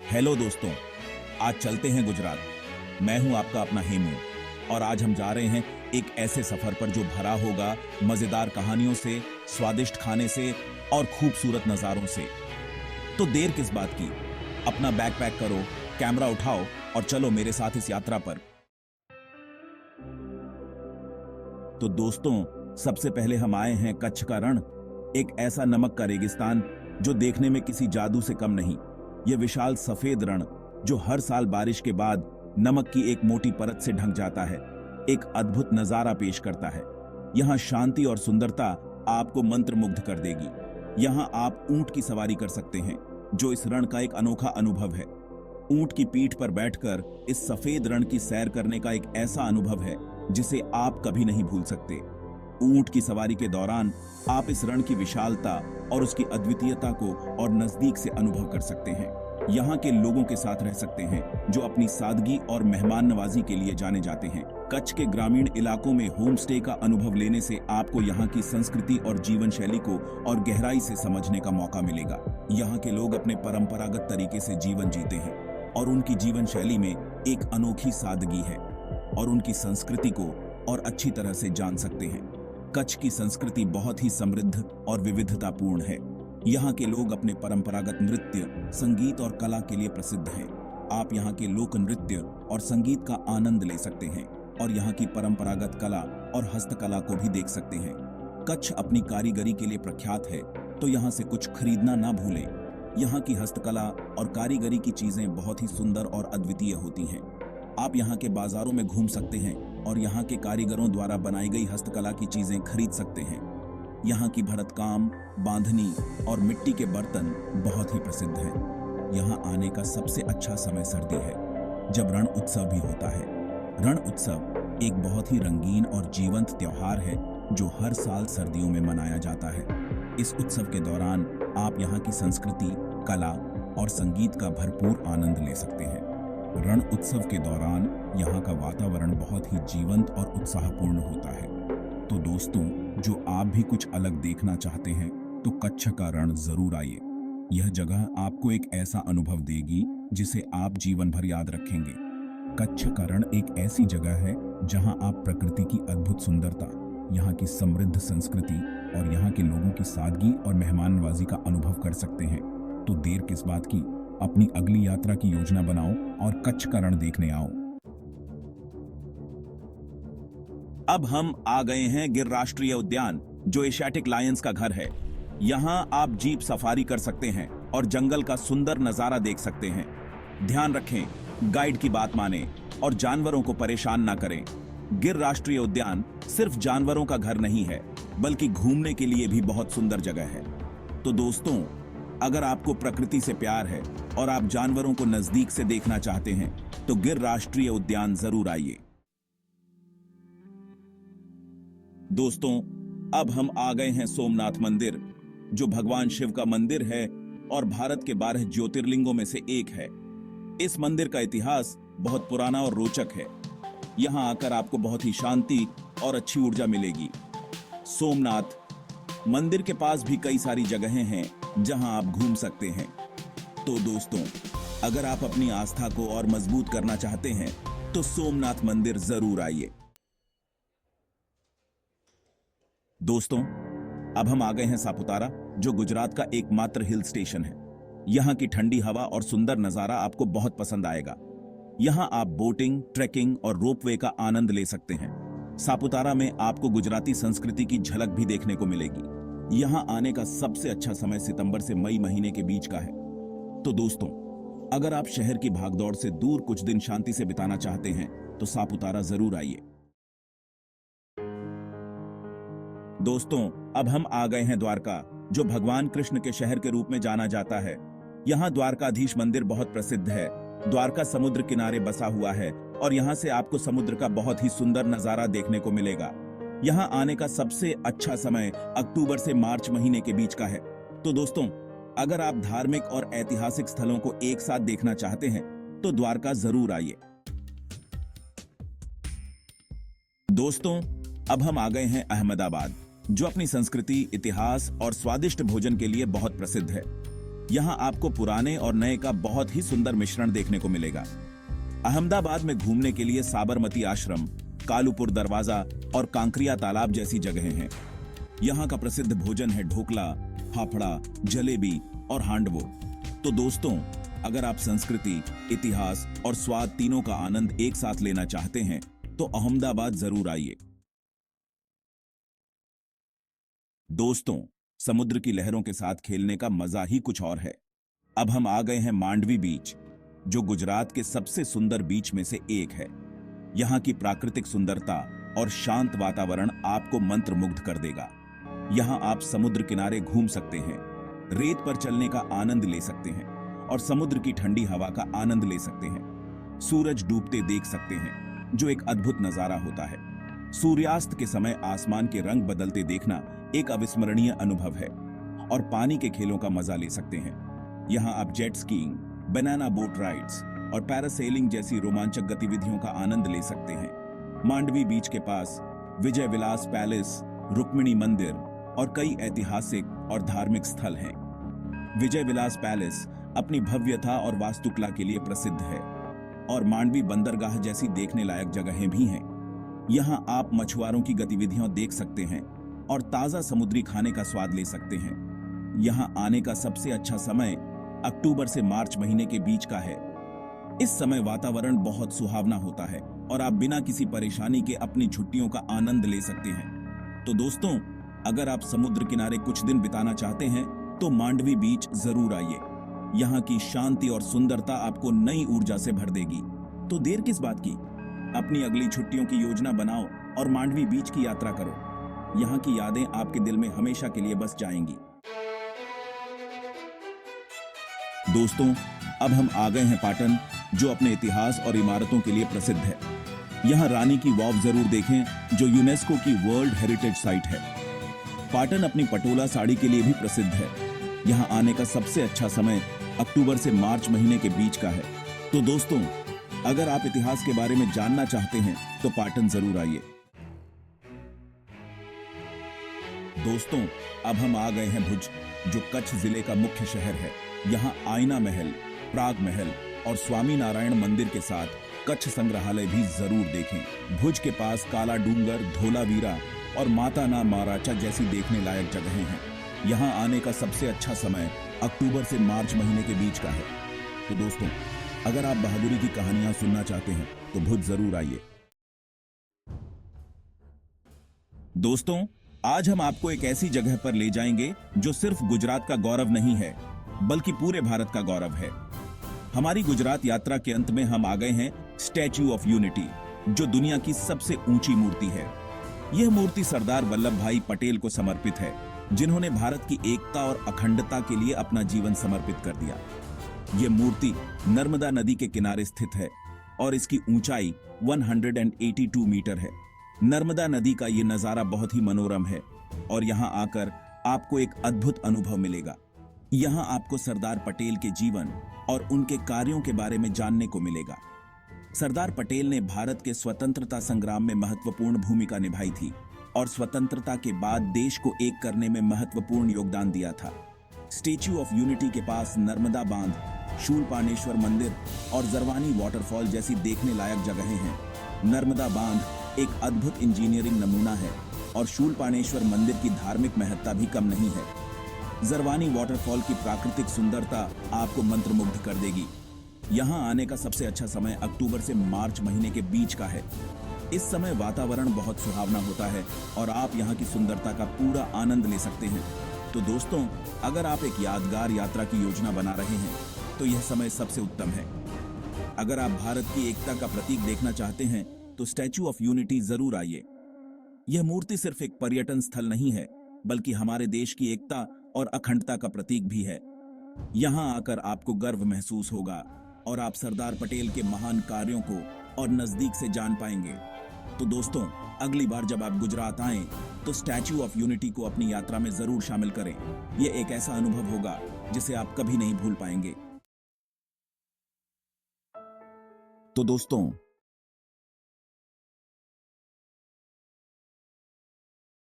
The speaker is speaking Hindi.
हेलो दोस्तों, आज चलते हैं गुजरात। मैं हूं आपका अपना हेमू और आज हम जा रहे हैं एक ऐसे सफर पर जो भरा होगा मजेदार कहानियों से, स्वादिष्ट खाने से और खूबसूरत नजारों से। तो देर किस बात की, अपना बैग पैक करो, कैमरा उठाओ और चलो मेरे साथ इस यात्रा पर। तो दोस्तों, सबसे पहले हम आए हैं कच्छ का रण, एक ऐसा नमक का रेगिस्तान जो देखने में किसी जादू से कम नहीं। यह विशाल सफेद रण जो हर साल बारिश के बाद नमक की एक मोटी परत से ढक जाता है, एक अद्भुत नजारा पेश करता है। यहाँ शांति और सुंदरता आपको मंत्रमुग्ध कर देगी। यहाँ आप ऊंट की सवारी कर सकते हैं, जो इस रण का एक अनोखा अनुभव है। ऊंट की पीठ पर बैठकर इस सफेद रण की सैर करने का एक ऐसा अनुभव है जिसे आप कभी नहीं भूल सकते। ऊंट की सवारी के दौरान आप इस रण की विशालता और उसकी अद्वितीयता को और नजदीक से अनुभव कर सकते हैं। यहाँ के लोगों के साथ रह सकते हैं जो अपनी सादगी और मेहमान नवाजी के लिए जाने जाते हैं। कच्छ के ग्रामीण इलाकों में होम स्टे का अनुभव लेने से आपको यहाँ की संस्कृति और जीवन शैली को और गहराई से समझने का मौका मिलेगा। यहाँ के लोग अपने परंपरागत तरीके से जीवन जीते हैं और उनकी जीवन शैली में एक अनोखी सादगी है और उनकी संस्कृति को और अच्छी तरह से जान सकते हैं। कच्छ की संस्कृति बहुत ही समृद्ध और विविधतापूर्ण है। यहाँ के लोग अपने परंपरागत नृत्य, संगीत और कला के लिए प्रसिद्ध हैं। आप यहाँ के लोक नृत्य और संगीत का आनंद ले सकते हैं और यहाँ की परंपरागत कला और हस्तकला को भी देख सकते हैं। कच्छ अपनी कारीगरी के लिए प्रख्यात है, तो यहाँ से कुछ खरीदना ना भूलें। यहाँ की हस्तकला और कारीगरी की चीजें बहुत ही सुंदर और अद्वितीय होती हैं। आप यहाँ के बाजारों में घूम सकते हैं और यहाँ के कारीगरों द्वारा बनाई गई हस्तकला की चीजें खरीद सकते हैं। यहाँ की भरतकाम, बांधनी और मिट्टी के बर्तन बहुत ही प्रसिद्ध हैं। यहाँ आने का सबसे अच्छा समय सर्दी है, जब रण उत्सव भी होता है। रण उत्सव एक बहुत ही रंगीन और जीवंत त्योहार है जो हर साल सर्दियों में मनाया जाता है। इस उत्सव के दौरान आप यहाँ की संस्कृति, कला और संगीत का भरपूर आनंद ले सकते हैं। रण उत्सव के दौरान यहाँ का वातावरण बहुत ही जीवंत और उत्साहपूर्ण होता है। तो दोस्तों, जो आप भी कुछ अलग देखना चाहते हैं तो कच्छ का रण जरूर आइए। यह जगह आपको एक ऐसा अनुभव देगी जिसे आप जीवन भर याद रखेंगे। कच्छ का रण एक ऐसी जगह है जहां आप प्रकृति की अद्भुत सुंदरता, यहाँ की समृद्ध संस्कृति और यहाँ के लोगों की सादगी और मेहमान नवाजी का अनुभव कर सकते हैं। तो देर किस बात की, अपनी अगली यात्रा की योजना बनाओ और कच्छ का रण देखने आओ। अब हम आ गए हैं गिर राष्ट्रीय उद्यान, जो एशियाटिक लायंस का घर है। यहाँ आप जीप सफारी कर सकते हैं और जंगल का सुंदर नजारा देख सकते हैं। ध्यान रखें, गाइड की बात मानें और जानवरों को परेशान ना करें। गिर राष्ट्रीय उद्यान सिर्फ जानवरों का घर नहीं है, बल्कि घूमने के लिए भी बहुत सुंदर जगह है। तो दोस्तों, अगर आपको प्रकृति से प्यार है और आप जानवरों को नजदीक से देखना चाहते हैं तो गिर राष्ट्रीय उद्यान जरूर आइए। दोस्तों, अब हम आ गए हैं सोमनाथ मंदिर, जो भगवान शिव का मंदिर है और भारत के 12 ज्योतिर्लिंगों में से एक है। इस मंदिर का इतिहास बहुत पुराना और रोचक है। यहाँ आकर आपको बहुत ही शांति और अच्छी ऊर्जा मिलेगी। सोमनाथ मंदिर के पास भी कई सारी जगहें हैं जहां आप घूम सकते हैं। तो दोस्तों, अगर आप अपनी आस्था को और मजबूत करना चाहते हैं तो सोमनाथ मंदिर जरूर आइए। दोस्तों, अब हम आ गए हैं सापुतारा, जो गुजरात का एकमात्र हिल स्टेशन है। यहाँ की ठंडी हवा और सुंदर नजारा आपको बहुत पसंद आएगा। यहाँ आप बोटिंग, ट्रैकिंग और रोपवे का आनंद ले सकते हैं। सापुतारा में आपको गुजराती संस्कृति की झलक भी देखने को मिलेगी। यहाँ आने का सबसे अच्छा समय सितंबर से मई महीने के बीच का है। तो दोस्तों, अगर आप शहर की भागदौड़ से दूर कुछ दिन शांति से बिताना चाहते हैं तो सापुतारा जरूर आइए। दोस्तों, अब हम आ गए हैं द्वारका, जो भगवान कृष्ण के शहर के रूप में जाना जाता है। यहाँ द्वारकाधीश मंदिर बहुत प्रसिद्ध है। द्वारका समुद्र किनारे बसा हुआ है और यहाँ से आपको समुद्र का बहुत ही सुंदर नजारा देखने को मिलेगा। यहाँ आने का सबसे अच्छा समय अक्टूबर से मार्च महीने के बीच का है। तो दोस्तों, अगर आप धार्मिक और ऐतिहासिक स्थलों को एक साथ देखना चाहते हैं तो द्वारका जरूर आइए। दोस्तों, अब हम आ गए हैं अहमदाबाद, जो अपनी संस्कृति, इतिहास और स्वादिष्ट भोजन के लिए बहुत प्रसिद्ध है। यहाँ आपको पुराने और नए का बहुत ही सुंदर मिश्रण देखने को मिलेगा। अहमदाबाद में घूमने के लिए साबरमती आश्रम, कालूपुर दरवाजा और कांकरिया तालाब जैसी जगहें हैं। यहाँ का प्रसिद्ध भोजन है ढोकला, फाफड़ा, जलेबी और हांडवो। तो दोस्तों, अगर आप संस्कृति, इतिहास और स्वाद तीनों का आनंद एक साथ लेना चाहते हैं तो अहमदाबाद जरूर आइए। दोस्तों, समुद्र की लहरों के साथ खेलने का मजा ही कुछ और है। अब हम आ गए हैं मांडवी बीच, जो गुजरात के सबसे सुंदर बीच में से एक है। यहाँ की प्राकृतिक सुंदरता और शांत वातावरण आपको मंत्रमुग्ध कर देगा। यहाँ आप समुद्र किनारे घूम सकते हैं, रेत पर चलने का आनंद ले सकते हैं और समुद्र की ठंडी हवा का आनंद ले सकते हैं। सूरज डूबते देख सकते हैं, जो एक अद्भुत नजारा होता है। सूर्यास्त के समय आसमान के रंग बदलते देखना एक अविस्मरणीय अनुभव है और पानी के खेलों का मजा ले सकते हैं। यहाँ आप jet skiing, banana boat rides और पैरासेलिंग जैसी रोमांचक गतिविधियों का आनंद ले सकते हैं। मांडवी बीच के पास विजय विलास पैलेस, रुक्मिणी मंदिर और कई ऐतिहासिक और धार्मिक स्थल हैं। विजय विलास पैलेस अपनी भव्यता और वास्तुकला के लिए प्रसिद्ध है और मांडवी बंदरगाह जैसी देखने लायक जगहें भी हैं। यहाँ आप मछुआरों की गतिविधियां देख सकते हैं और ताजा समुद्री खाने का स्वाद ले सकते हैं। यहाँ आने का सबसे अच्छा समय अक्टूबर से मार्च महीने के बीच का है। इस समय वातावरण बहुत सुहावना होता है और आप बिना किसी परेशानी के अपनी छुट्टियों का आनंद ले सकते हैं। तो दोस्तों, अगर आप समुद्र किनारे कुछ दिन बिताना चाहते हैं तो मांडवी बीच जरूर आइए। यहाँ की शांति और सुंदरता आपको नई ऊर्जा से भर देगी। तो देर किस बात की, अपनी अगली छुट्टियों की योजना बनाओ और मांडवी बीच की यात्रा करो। यहाँ की यादें आपके दिल में हमेशा के लिए बस जाएंगी। दोस्तों, अब हम आ गए हैं पाटन, जो अपने इतिहास और इमारतों के लिए प्रसिद्ध है। यहाँ रानी की वाव जरूर देखें, जो यूनेस्को की वर्ल्ड हेरिटेज साइट है। पाटन अपनी पटोला साड़ी के लिए भी प्रसिद्ध है। यहाँ आने का सबसे अच्छा समय अक्टूबर से मार्च महीने के बीच का है। तो दोस्तों, अगर आप इतिहास के बारे में जानना चाहते हैं तो पाटन जरूर आइए। दोस्तों, अब हम आ गए हैं भुज, जो कच्छ जिले का मुख्य शहर है। यहाँ आईना महल, प्राग महल और स्वामी नारायण मंदिर के साथ कच्छ संग्रहालय भी जरूर देखें। भुज के पास काला डूंगर, धोलावीरा और माता ना माराचा जैसी देखने लायक जगहें हैं। यहाँ आने का सबसे अच्छा समय अक्टूबर से मार्च महीने के बीच का है। तो दोस्तों, अगर आप बहादुरी की कहानियां सुनना चाहते हैं तो भुज जरूर आइए। दोस्तों, आज हम आपको एक ऐसी जगह पर ले जाएंगे जो सिर्फ गुजरात का गौरव नहीं है, बल्कि पूरे भारत का गौरव है। हमारी गुजरात यात्रा के अंत में हम आ गए हैं स्टैच्यू ऑफ यूनिटी, जो दुनिया की सबसे ऊंची मूर्ति है। यह मूर्ति सरदार वल्लभ भाई पटेल को समर्पित है, जिन्होंने भारत की एकता और अखंडता के लिए अपना जीवन समर्पित कर दिया। यह मूर्ति नर्मदा नदी के किनारे स्थित है और इसकी ऊंचाई 182 मीटर है। नर्मदा नदी का यह नजारा बहुत ही मनोरम है और यहाँ आकर आपको एक अद्भुत अनुभव मिलेगा। यहाँ आपको सरदार पटेल के जीवन और उनके कार्यों के बारे में जानने को मिलेगा। सरदार पटेल ने भारत के स्वतंत्रता संग्राम में महत्वपूर्ण भूमिका निभाई थी और स्वतंत्रता के बाद देश को एक करने में महत्वपूर्ण योगदान दिया था। स्टैच्यू ऑफ यूनिटी के पास नर्मदा बांध, शूलपाणेश्वर मंदिर और जरवानी वाटरफॉल जैसी देखने लायक जगहें हैं। नर्मदा बांध एक अद्भुत इंजीनियरिंग नमूना है और शूलपाणेश्वर मंदिर की धार्मिक महत्ता भी कम नहीं है। जरवानी वाटरफॉल की प्राकृतिक सुंदरता आपको मंत्रमुग्ध कर देगी। यहाँ आने का सबसे अच्छा समय अक्टूबर से मार्च महीने के बीच का है। इस समय वातावरण बहुत सुहावना होता है और आप यहाँ की सुंदरता का पूरा आनंद ले सकते हैं। तो दोस्तों, अगर आप एक यादगार यात्रा की योजना बना रहे हैं तो यह समय सबसे उत्तम है। अगर आप भारत की एकता का प्रतीक देखना चाहते हैं तो स्टैच्यू ऑफ यूनिटी जरूर आइए। यह मूर्ति सिर्फ एक पर्यटन स्थल नहीं है, बल्कि हमारे देश की एकता और अखंडता का प्रतीक भी है। यहाँ आकर आपको गर्व महसूस होगा और आप सरदार पटेल के महान कार्यों को और नजदीक से जान पाएंगे। तो दोस्तों, अगली बार जब आप गुजरात आएं तो स्टैच्यू ऑफ यूनिटी को अपनी यात्रा में जरूर शामिल करें। यह एक ऐसा अनुभव होगा जिसे आप कभी नहीं भूल पाएंगे। तो दोस्तों,